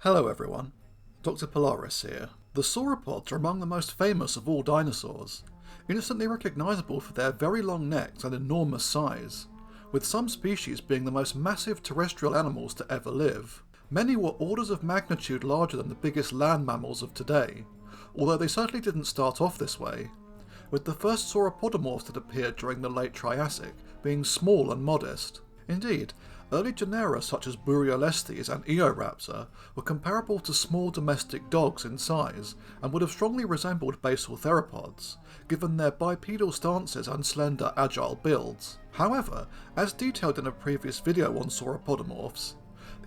Hello everyone, Dr. Polaris here. The sauropods are among the most famous of all dinosaurs, instantly recognisable for their very long necks and enormous size, with some species being the most massive terrestrial animals to ever live. Many were orders of magnitude larger than the biggest land mammals of today, although they certainly didn't start off this way, with the first sauropodomorphs that appeared during the Late Triassic being small and modest. Indeed, early genera such as Berriasian and Eoraptor were comparable to small domestic dogs in size and would have strongly resembled basal theropods, given their bipedal stances and slender, agile builds. However, as detailed in a previous video on sauropodomorphs,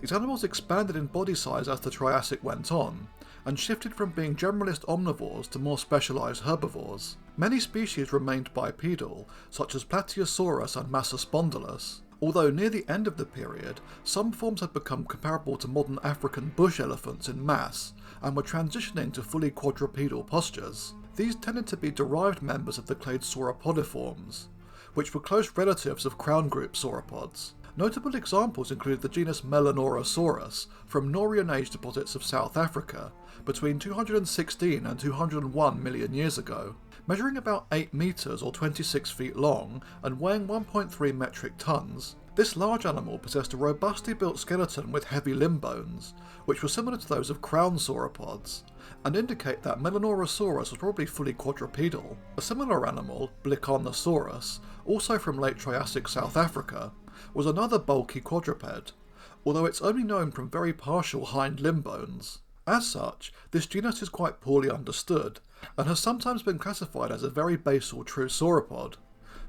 these animals expanded in body size as the Triassic went on, and shifted from being generalist omnivores to more specialised herbivores. Many species remained bipedal, such as Plateosaurus and Massospondylus, although near the end of the period, some forms had become comparable to modern African bush elephants in mass, and were transitioning to fully quadrupedal postures. These tended to be derived members of the clade Sauropodiforms, which were close relatives of crown group sauropods. Notable examples included the genus Melanorosaurus from Norian Age deposits of South Africa between 216 and 201 million years ago. Measuring about 8 metres or 26 feet long and weighing 1.3 metric tons, this large animal possessed a robustly built skeleton with heavy limb bones, which were similar to those of crown sauropods, and indicate that Melanorosaurus was probably fully quadrupedal. A similar animal, Bliconosaurus, also from late Triassic South Africa, was another bulky quadruped, although it's only known from very partial hind limb bones. As such, this genus is quite poorly understood, and has sometimes been classified as a very basal true sauropod,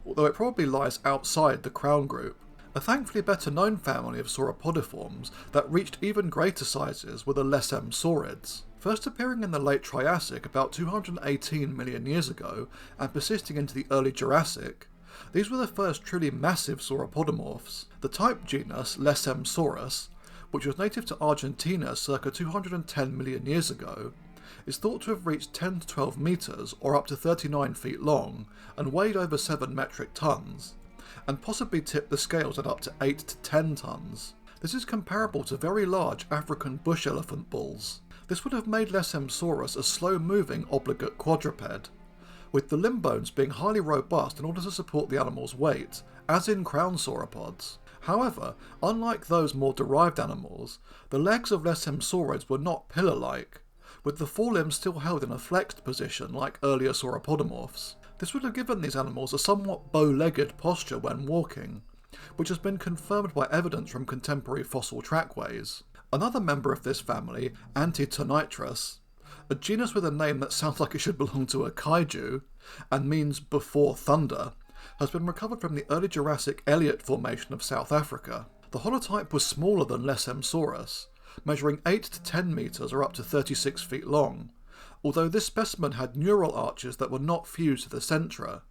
although it probably lies outside the crown group. A thankfully better known family of sauropodiforms that reached even greater sizes were the Lesemsaurids. First appearing in the late Triassic about 218 million years ago and persisting into the early Jurassic, these were the first truly massive sauropodomorphs. The type genus Lesemsaurus, which was native to Argentina circa 210 million years ago, is thought to have reached 10 to 12 metres or up to 39 feet long and weighed over 7 metric tons, and possibly tipped the scales at up to 8 to 10 tons. This is comparable to very large African bush elephant bulls. This would have made Lesemsaurus a slow-moving obligate quadruped, with the limb bones being highly robust in order to support the animal's weight, as in crown sauropods. However, unlike those more derived animals, the legs of Lesemsaurids were not pillar-like, with the forelimbs still held in a flexed position like earlier sauropodomorphs. This would have given these animals a somewhat bow-legged posture when walking, which has been confirmed by evidence from contemporary fossil trackways. Another member of this family, Antitonitrus, a genus with a name that sounds like it should belong to a kaiju, and means before thunder, has been recovered from the early Jurassic Elliott Formation of South Africa. The holotype was smaller than Lesemsaurus, measuring 8 to 10 metres or up to 36 feet long, although this specimen had neural arches that were not fused to the centra,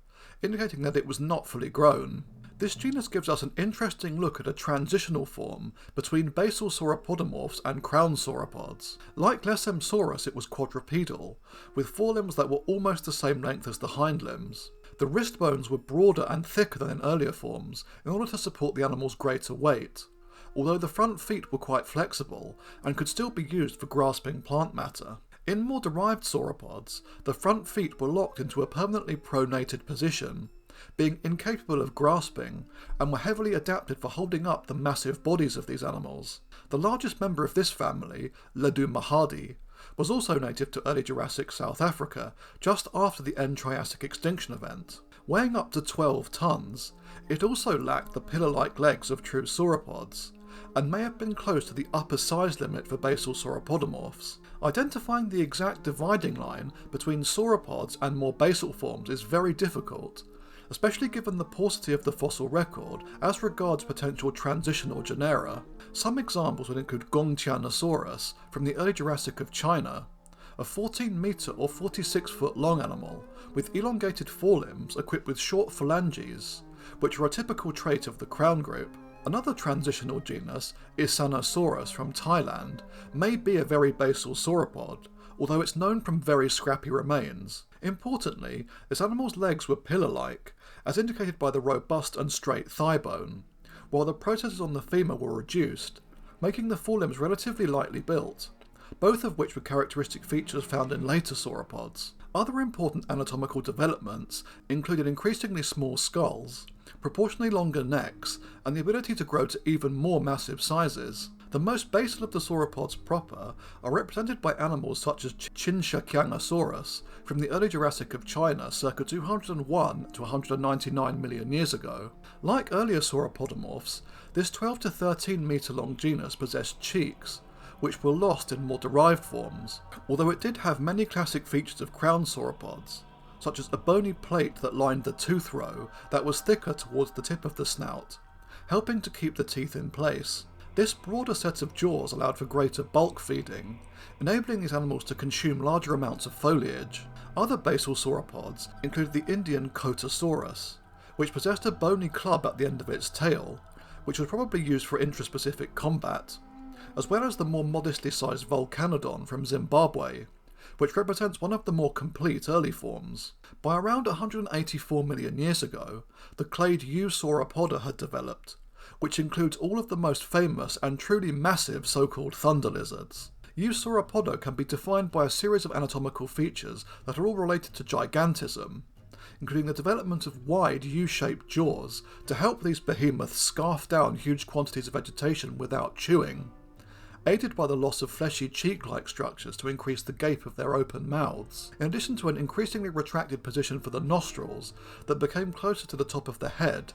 indicating that it was not fully grown. This genus gives us an interesting look at a transitional form between basal sauropodomorphs and crown sauropods. Like Lesemsaurus, it was quadrupedal, with forelimbs that were almost the same length as the hind limbs. The wrist bones were broader and thicker than in earlier forms in order to support the animal's greater weight, although the front feet were quite flexible and could still be used for grasping plant matter. In more derived sauropods, the front feet were locked into a permanently pronated position, being incapable of grasping, and were heavily adapted for holding up the massive bodies of these animals. The largest member of this family, Ledumahadi, was also native to early Jurassic South Africa, just after the end Triassic extinction event. Weighing up to 12 tons, it also lacked the pillar-like legs of true sauropods, and may have been close to the upper size limit for basal sauropodomorphs. Identifying the exact dividing line between sauropods and more basal forms is very difficult, especially given the paucity of the fossil record as regards potential transitional genera. Some examples would include Gongtianosaurus from the early Jurassic of China, a 14 metre or 46 foot long animal with elongated forelimbs equipped with short phalanges, which are a typical trait of the crown group. Another transitional genus, Isanosaurus from Thailand, may be a very basal sauropod, although it's known from very scrappy remains. Importantly, this animal's legs were pillar-like, as indicated by the robust and straight thigh bone, while the processes on the femur were reduced, making the forelimbs relatively lightly built. both of which were characteristic features found in later sauropods. Other important anatomical developments included increasingly small skulls, proportionally longer necks, and the ability to grow to even more massive sizes. The most basal of the sauropods proper are represented by animals such as Chinchakiangosaurus from the early Jurassic of China circa 201 to 199 million years ago. Like earlier sauropodomorphs, this 12 to 13 metre long genus possessed cheeks, which were lost in more derived forms, although it did have many classic features of crown sauropods, such as a bony plate that lined the tooth row that was thicker towards the tip of the snout, helping to keep the teeth in place. This broader set of jaws allowed for greater bulk feeding, enabling these animals to consume larger amounts of foliage. Other basal sauropods included the Indian Cotosaurus, which possessed a bony club at the end of its tail, which was probably used for intraspecific combat, as well as the more modestly sized Volcanodon from Zimbabwe, which represents one of the more complete early forms. By around 184 million years ago, the clade Eusauropoda had developed, which includes all of the most famous and truly massive so-called thunder lizards. Eusauropoda can be defined by a series of anatomical features that are all related to gigantism, including the development of wide U-shaped jaws to help these behemoths scarf down huge quantities of vegetation without chewing, aided by the loss of fleshy cheek-like structures to increase the gape of their open mouths, in addition to an increasingly retracted position for the nostrils that became closer to the top of the head,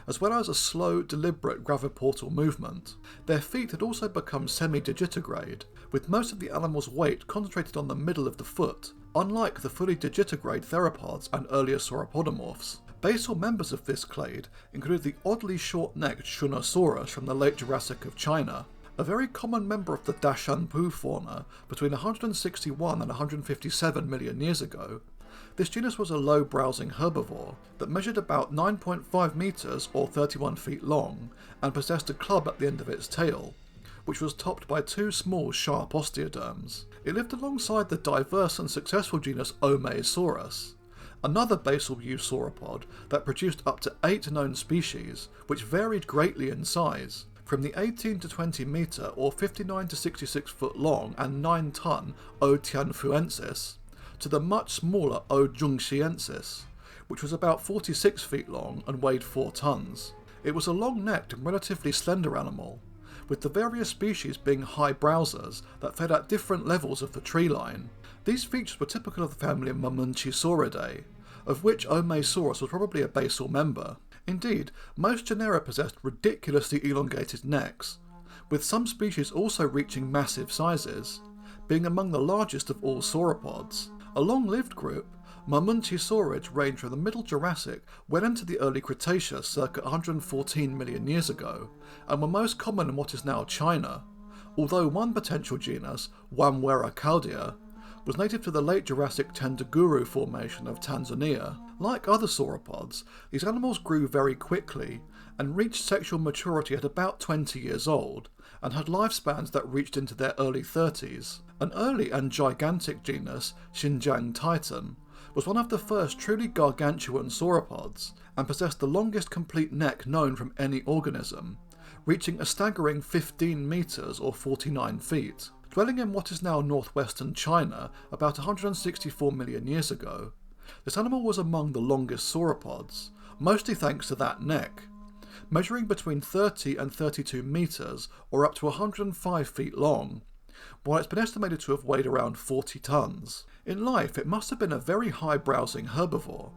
as well as a slow, deliberate graviportal movement. Their feet had also become semi-digitigrade, with most of the animal's weight concentrated on the middle of the foot, unlike the fully digitigrade theropods and earlier sauropodomorphs. Basal members of this clade included the oddly short-necked Shunosaurus from the late Jurassic of China, a very common member of the Dashanpu fauna between 161 and 157 million years ago. This genus was a low-browsing herbivore that measured about 9.5 metres or 31 feet long and possessed a club at the end of its tail, which was topped by two small sharp osteoderms. It lived alongside the diverse and successful genus Omeisaurus, another basal eusauropod that produced up to 8 known species, which varied greatly in size, from the 18 to 20 metre or 59 to 66 foot long and 9 ton O. tianfuensis, to the much smaller O. jungxiensis, which was about 46 feet long and weighed 4 tons. It was a long-necked and relatively slender animal, with the various species being high browsers that fed at different levels of the tree line. These features were typical of the family Mamenchisauridae, of which Omeisaurus was probably a basal member. Indeed, most genera possessed ridiculously elongated necks, with some species also reaching massive sizes, being among the largest of all sauropods. A long-lived group, Mamenchisaurids ranged from the Middle Jurassic well into the Early Cretaceous circa 114 million years ago, and were most common in what is now China, although one potential genus, Wamwera caldea, was native to the late Jurassic Tendaguru formation of Tanzania. Like other sauropods, these animals grew very quickly and reached sexual maturity at about 20 years old, and had lifespans that reached into their early 30s. An early and gigantic genus, Xinjiang titan, was one of the first truly gargantuan sauropods, and possessed the longest complete neck known from any organism, reaching a staggering 15 metres or 49 feet. Dwelling in what is now northwestern China about 164 million years ago, this animal was among the longest sauropods, mostly thanks to that neck, measuring between 30 and 32 metres or up to 105 feet long, while it's been estimated to have weighed around 40 tons. In life, it must have been a very high-browsing herbivore,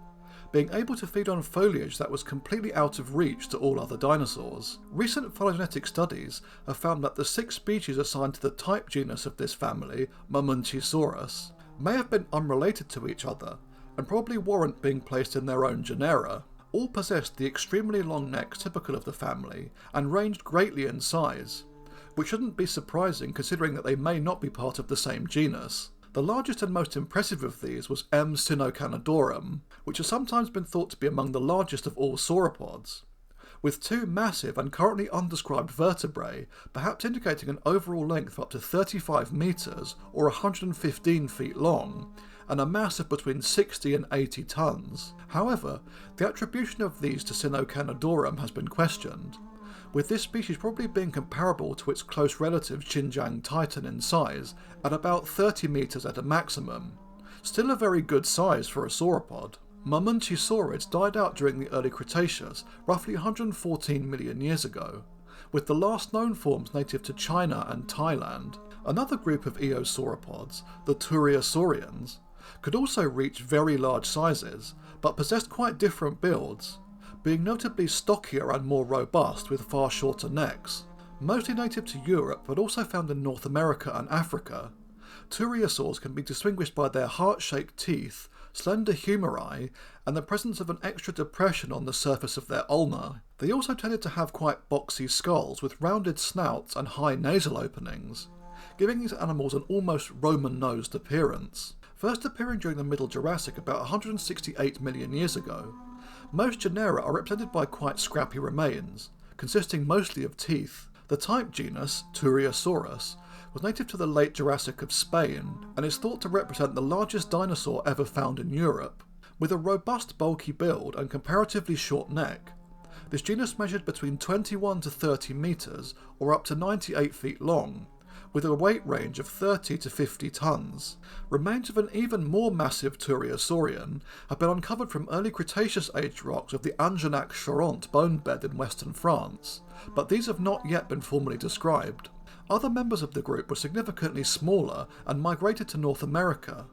being able to feed on foliage that was completely out of reach to all other dinosaurs. Recent phylogenetic studies have found that the 6 species assigned to the type genus of this family, Mamenchisaurus, may have been unrelated to each other, and probably warrant being placed in their own genera. All possessed the extremely long necks typical of the family, and ranged greatly in size, which shouldn't be surprising considering that they may not be part of the same genus. The largest and most impressive of these was M. sinocanadorum, which has sometimes been thought to be among the largest of all sauropods, with 2 massive and currently undescribed vertebrae, perhaps indicating an overall length of up to 35 metres or 115 feet long, and a mass of between 60 and 80 tons. However, the attribution of these to Sinocanadorum has been questioned, with this species probably being comparable to its close relative Xinjiang titan in size at about 30 metres at a maximum. Still a very good size for a sauropod. Mamenchisaurids died out during the Early Cretaceous roughly 114 million years ago, with the last known forms native to China and Thailand. Another group of eosauropods, the Turiasaurians, could also reach very large sizes, but possessed quite different builds, being notably stockier and more robust with far shorter necks. Mostly native to Europe but also found in North America and Africa, Turiasaurs can be distinguished by their heart-shaped teeth, slender humeri, and the presence of an extra depression on the surface of their ulna. They also tended to have quite boxy skulls with rounded snouts and high nasal openings, giving these animals an almost Roman-nosed appearance. First appearing during the Middle Jurassic about 168 million years ago, most genera are represented by quite scrappy remains, consisting mostly of teeth. The type genus, Turiasaurus, was native to the Late Jurassic of Spain and is thought to represent the largest dinosaur ever found in Europe. With a robust bulky build and comparatively short neck, this genus measured between 21 to 30 metres or up to 98 feet long, with a weight range of 30 to 50 tons. Remains of an even more massive Turiasaurian have been uncovered from early Cretaceous age rocks of the Angeac-Charente bone bed in western France, but these have not yet been formally described. Other members of the group were significantly smaller and migrated to North America,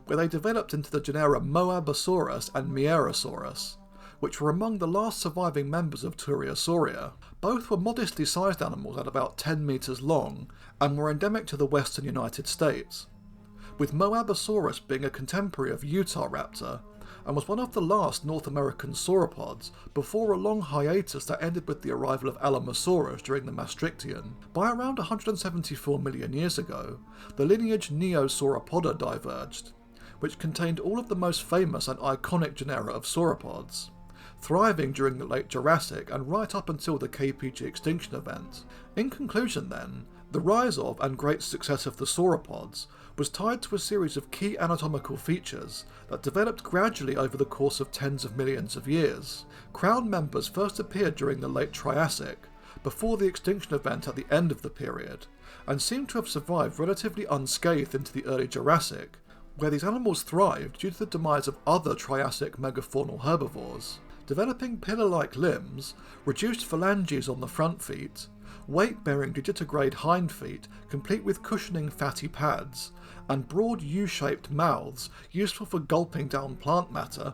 where they developed into the genera Moabosaurus and Mierosaurus, which were among the last surviving members of Turiasauria. Both were modestly sized animals at about 10 metres long and were endemic to the western United States, with Moabosaurus being a contemporary of Utahraptor and was one of the last North American sauropods before a long hiatus that ended with the arrival of Alamosaurus during the Maastrichtian. By around 174 million years ago, the lineage Neosauropoda diverged, which contained all of the most famous and iconic genera of sauropods, thriving during the Late Jurassic and right up until the KPG extinction event. In conclusion then, the rise of and great success of the sauropods was tied to a series of key anatomical features that developed gradually over the course of tens of millions of years. Crown members first appeared during the Late Triassic, before the extinction event at the end of the period, and seem to have survived relatively unscathed into the Early Jurassic, where these animals thrived due to the demise of other Triassic megafaunal herbivores, developing pillar-like limbs, reduced phalanges on the front feet, weight-bearing digitigrade hind feet complete with cushioning fatty pads, and broad U-shaped mouths useful for gulping down plant matter,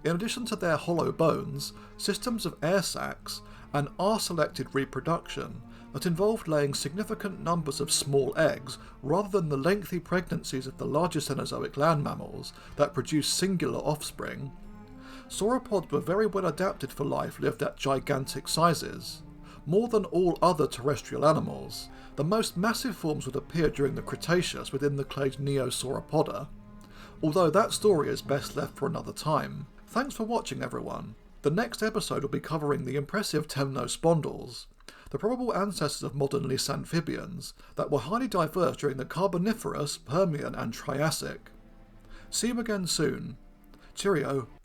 in addition to their hollow bones, systems of air sacs, and R-selected reproduction that involved laying significant numbers of small eggs rather than the lengthy pregnancies of the larger Cenozoic land mammals that produce singular offspring. Sauropods were very well adapted for life lived at gigantic sizes, more than all other terrestrial animals. The most massive forms would appear during the Cretaceous within the clade Neosauropoda, although that story is best left for another time. Thanks for watching everyone. The next episode will be covering the impressive temnospondylus, the probable ancestors of modern least amphibians that were highly diverse during the Carboniferous, Permian and Triassic. See you again soon. Cheerio.